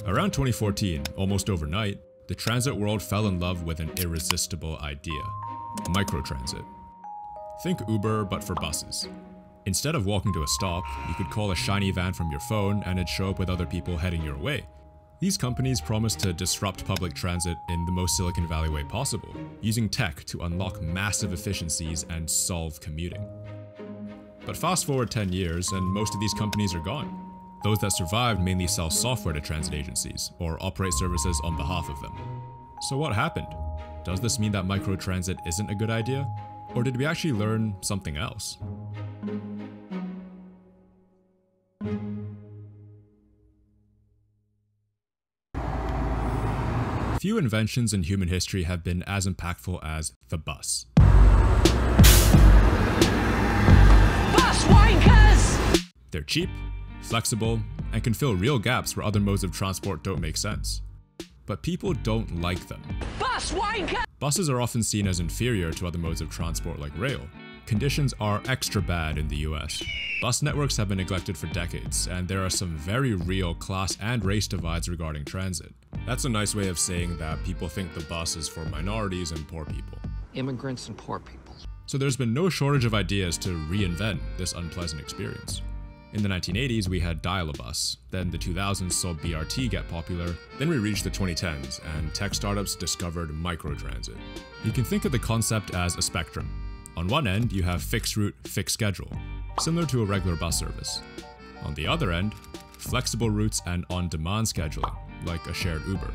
Around 2014, almost overnight, the transit world fell in love with an irresistible idea: microtransit. Think Uber, but for buses. Instead of walking to a stop, you could call a shiny van from your phone and it'd show up with other people heading your way. These companies promise to disrupt public transit in the most Silicon Valley way possible, using tech to unlock massive efficiencies and solve commuting. But fast forward 10 years and most of these companies are gone. Those that survived mainly sell software to transit agencies, or operate services on behalf of them. So what happened? Does this mean that microtransit isn't a good idea? Or did we actually learn something else? Few inventions in human history have been as impactful as the bus. Bus wankers! They're cheap, flexible, and can fill real gaps where other modes of transport don't make sense. But people don't like them. Bus wanker! Buses are often seen as inferior to other modes of transport like rail. Conditions are extra bad in the US. Bus networks have been neglected for decades, and there are some very real class and race divides regarding transit. That's a nice way of saying that people think the bus is for minorities and poor people. Immigrants and poor people. So there's been no shortage of ideas to reinvent this unpleasant experience. In the 1980s, we had Dial-A-Bus, then the 2000s saw BRT get popular, then we reached the 2010s, and tech startups discovered microtransit. You can think of the concept as a spectrum. On one end, you have fixed route, fixed schedule, similar to a regular bus service. On the other end, flexible routes and on-demand scheduling, like a shared Uber.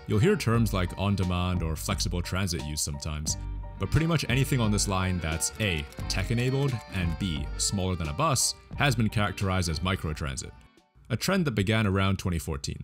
You'll hear terms like on-demand or flexible transit used sometimes, but pretty much anything on this line that's A, tech-enabled, and B, smaller than a bus, has been characterized as microtransit, a trend that began around 2014.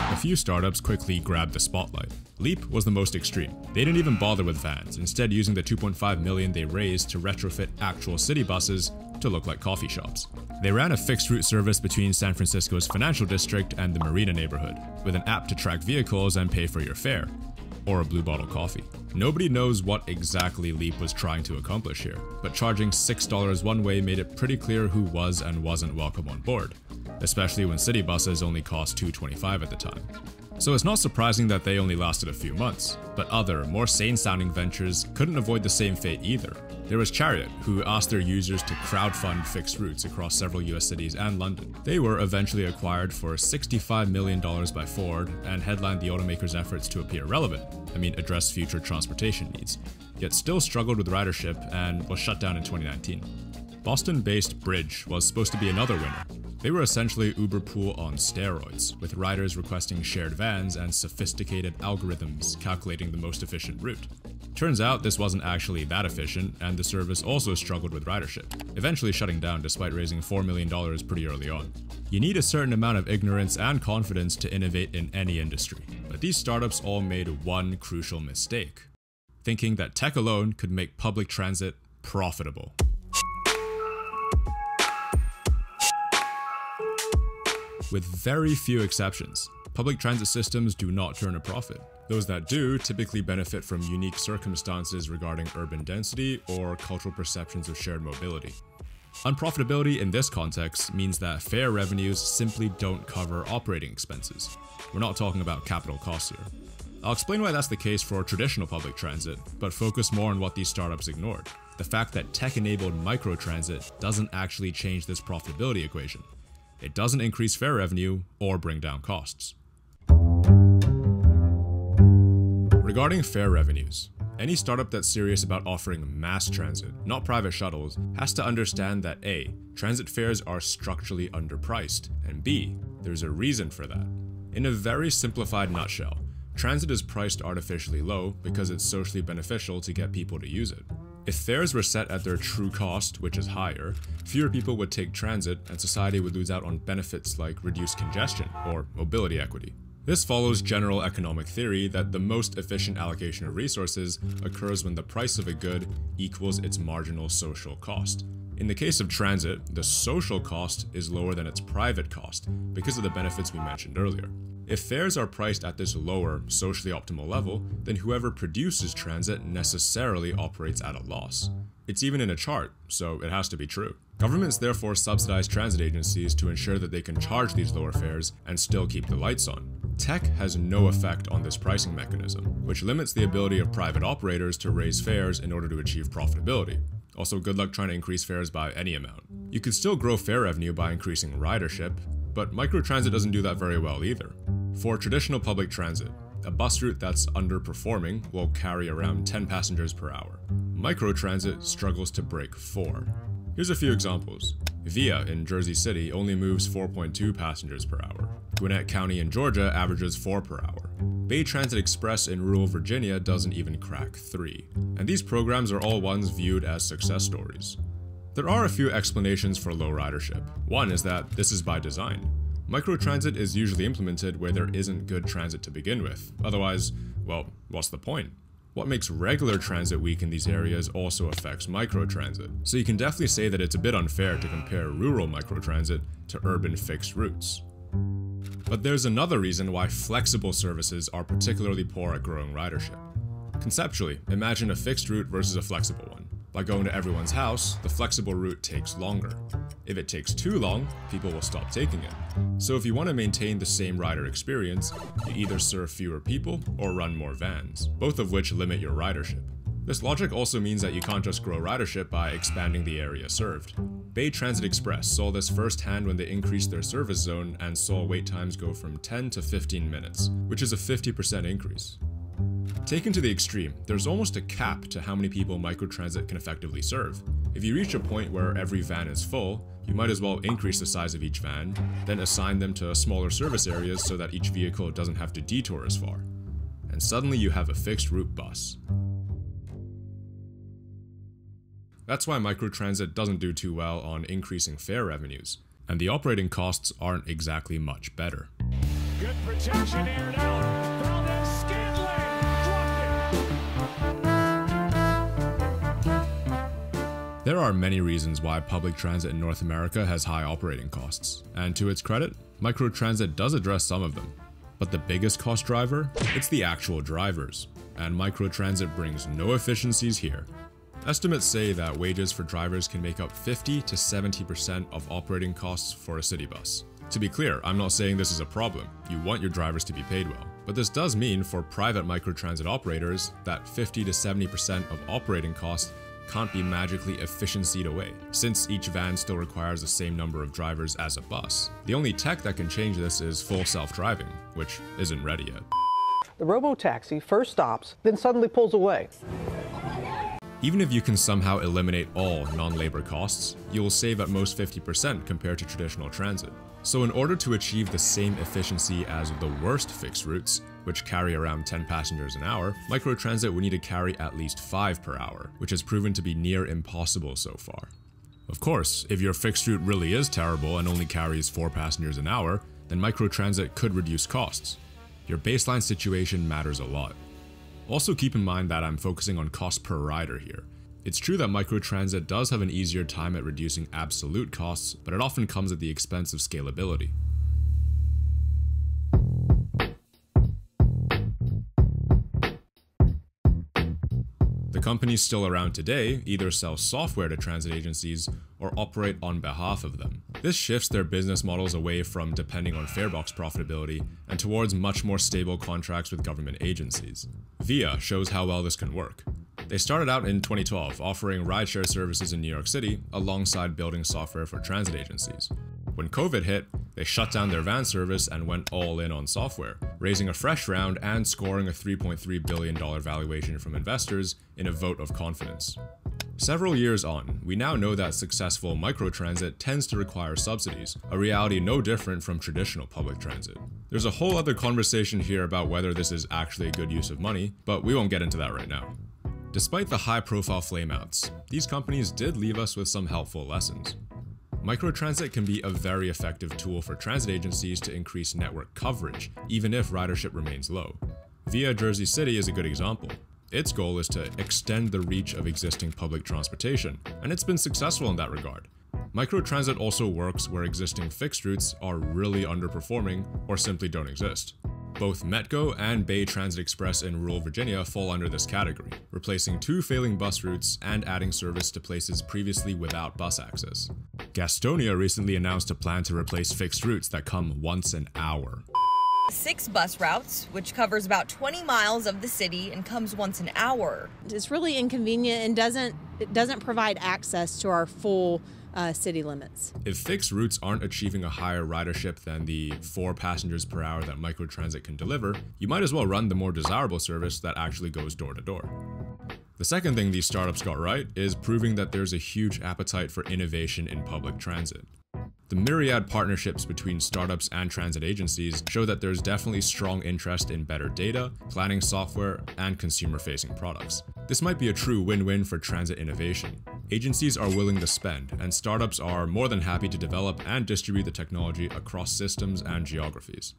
A few startups quickly grabbed the spotlight. Loup was the most extreme. They didn't even bother with vans, instead using the $2.5 million they raised to retrofit actual city buses to look like coffee shops. They ran a fixed route service between San Francisco's financial district and the Marina neighborhood, with an app to track vehicles and pay for your fare, or a blue bottle coffee. Nobody knows what exactly Loup was trying to accomplish here, but charging $6 one way made it pretty clear who was and wasn't welcome on board, especially when city buses only cost $2.25 at the time. So it's not surprising that they only lasted a few months, but other, more sane-sounding ventures couldn't avoid the same fate either. There was Chariot, who asked their users to crowdfund fixed routes across several US cities and London. They were eventually acquired for $65 million by Ford and headlined the automaker's efforts to appear relevant, address future transportation needs, yet still struggled with ridership and was shut down in 2019. Boston-based Bridj was supposed to be another winner. They were essentially Uber Pool on steroids, with riders requesting shared vans and sophisticated algorithms calculating the most efficient route. Turns out this wasn't actually that efficient, and the service also struggled with ridership, eventually shutting down despite raising $4 million pretty early on. You need a certain amount of ignorance and confidence to innovate in any industry, but these startups all made one crucial mistake: thinking that tech alone could make public transit profitable. With very few exceptions, public transit systems do not turn a profit. Those that do typically benefit from unique circumstances regarding urban density or cultural perceptions of shared mobility. Unprofitability in this context means that fare revenues simply don't cover operating expenses. We're not talking about capital costs here. I'll explain why that's the case for traditional public transit, but focus more on what these startups ignored: the fact that tech-enabled microtransit doesn't actually change this profitability equation. It doesn't increase fare revenue or bring down costs. Regarding fare revenues, any startup that's serious about offering mass transit, not private shuttles, has to understand that A, transit fares are structurally underpriced, and B, there's a reason for that. In a very simplified nutshell, transit is priced artificially low because it's socially beneficial to get people to use it. If fares were set at their true cost, which is higher, fewer people would take transit and society would lose out on benefits like reduced congestion or mobility equity. This follows general economic theory that the most efficient allocation of resources occurs when the price of a good equals its marginal social cost. In the case of transit, the social cost is lower than its private cost because of the benefits we mentioned earlier. If fares are priced at this lower, socially optimal level, then whoever produces transit necessarily operates at a loss. It's even in a chart, so it has to be true. Governments therefore subsidize transit agencies to ensure that they can charge these lower fares and still keep the lights on. Tech has no effect on this pricing mechanism, which limits the ability of private operators to raise fares in order to achieve profitability. Also, good luck trying to increase fares by any amount. You could still grow fare revenue by increasing ridership, but microtransit doesn't do that very well either. For traditional public transit, a bus route that's underperforming will carry around 10 passengers per hour. Microtransit struggles to break 4. Here's a few examples. Via in Jersey City only moves 4.2 passengers per hour. Gwinnett County in Georgia averages 4 per hour. Bay Transit Express in rural Virginia doesn't even crack 3. And these programs are all ones viewed as success stories. There are a few explanations for low ridership. One is that this is by design. Microtransit is usually implemented where there isn't good transit to begin with. Otherwise, well, what's the point? What makes regular transit weak in these areas also affects microtransit. So you can definitely say that it's a bit unfair to compare rural microtransit to urban fixed routes. But there's another reason why flexible services are particularly poor at growing ridership. Conceptually, imagine a fixed route versus a flexible one. By going to everyone's house, the flexible route takes longer. If it takes too long, people will stop taking it. So if you want to maintain the same rider experience, you either serve fewer people or run more vans, both of which limit your ridership. This logic also means that you can't just grow ridership by expanding the area served. Bay Transit Express saw this firsthand when they increased their service zone and saw wait times go from 10 to 15 minutes, which is a 50% increase. Taken to the extreme, there's almost a cap to how many people microtransit can effectively serve. If you reach a point where every van is full, you might as well increase the size of each van, then assign them to smaller service areas so that each vehicle doesn't have to detour as far. And suddenly you have a fixed route bus. That's why microtransit doesn't do too well on increasing fare revenues, and the operating costs aren't exactly much better. Good protection, aired out. Found it, Scanlon, dropped it. There are many reasons why public transit in North America has high operating costs, and to its credit, microtransit does address some of them. But the biggest cost driver? It's the actual drivers, and microtransit brings no efficiencies here. Estimates say that wages for drivers can make up 50 to 70% of operating costs for a city bus. To be clear, I'm not saying this is a problem. You want your drivers to be paid well. But this does mean for private microtransit operators that 50 to 70% of operating costs can't be magically efficiencyed away, since each van still requires the same number of drivers as a bus. The only tech that can change this is full self-driving, which isn't ready yet. The robo-taxi first stops, then suddenly pulls away. Even if you can somehow eliminate all non-labor costs, you will save at most 50% compared to traditional transit. So in order to achieve the same efficiency as the worst fixed routes, which carry around 10 passengers an hour, microtransit would need to carry at least 5 per hour, which has proven to be near impossible so far. Of course, if your fixed route really is terrible and only carries 4 passengers an hour, then microtransit could reduce costs. Your baseline situation matters a lot. Also keep in mind that I'm focusing on cost per rider here. It's true that microtransit does have an easier time at reducing absolute costs, but it often comes at the expense of scalability. The companies still around today either sell software to transit agencies or operate on behalf of them. This shifts their business models away from depending on farebox profitability and towards much more stable contracts with government agencies. Via shows how well this can work. They started out in 2012 offering rideshare services in New York City alongside building software for transit agencies. When COVID hit, they shut down their van service and went all in on software, raising a fresh round and scoring a $3.3 billion valuation from investors in a vote of confidence. Several years on, we now know that successful microtransit tends to require subsidies, a reality no different from traditional public transit. There's a whole other conversation here about whether this is actually a good use of money, but we won't get into that right now. Despite the high-profile flameouts, these companies did leave us with some helpful lessons. Microtransit can be a very effective tool for transit agencies to increase network coverage, even if ridership remains low. Via Jersey City is a good example. Its goal is to extend the reach of existing public transportation, and it's been successful in that regard. Microtransit also works where existing fixed routes are really underperforming or simply don't exist. Both Metgo and Bay Transit Express in rural Virginia fall under this category, replacing 2 failing bus routes and adding service to places previously without bus access. Gastonia recently announced a plan to replace fixed routes that come once an hour. 6 bus routes, which covers about 20 miles of the city and comes once an hour. It's really inconvenient and it doesn't provide access to our full city limits. If fixed routes aren't achieving a higher ridership than the 4 passengers per hour that microtransit can deliver, you might as well run the more desirable service that actually goes door to door. The second thing these startups got right is proving that there's a huge appetite for innovation in public transit. The myriad partnerships between startups and transit agencies show that there's definitely strong interest in better data, planning software, and consumer-facing products. This might be a true win-win for transit innovation. Agencies are willing to spend, and startups are more than happy to develop and distribute the technology across systems and geographies.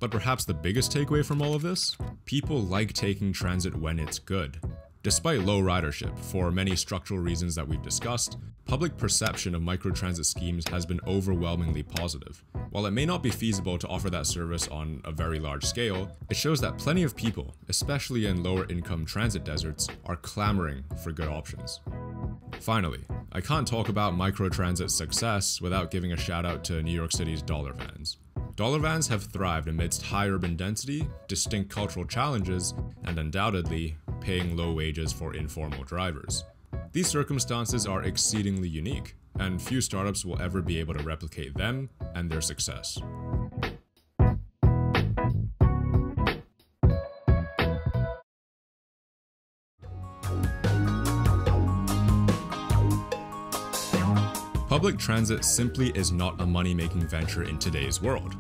But perhaps the biggest takeaway from all of this? People like taking transit when it's good. Despite low ridership, for many structural reasons that we've discussed, public perception of microtransit schemes has been overwhelmingly positive. While it may not be feasible to offer that service on a very large scale, it shows that plenty of people, especially in lower income transit deserts, are clamoring for good options. Finally, I can't talk about microtransit's success without giving a shout out to New York City's dollar vans. Dollar vans have thrived amidst high urban density, distinct cultural challenges, and undoubtedly paying low wages for informal drivers. These circumstances are exceedingly unique, and few startups will ever be able to replicate them and their success. Public transit simply is not a money-making venture in today's world,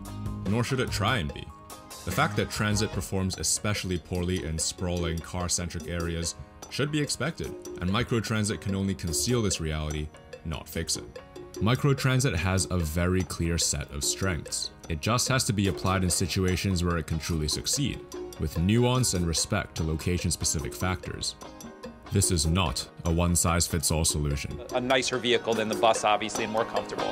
nor should it try and be. The fact that transit performs especially poorly in sprawling, car-centric areas should be expected, and microtransit can only conceal this reality, not fix it. Microtransit has a very clear set of strengths. It just has to be applied in situations where it can truly succeed, with nuance and respect to location-specific factors. This is not a one-size-fits-all solution. A nicer vehicle than the bus, obviously, and more comfortable.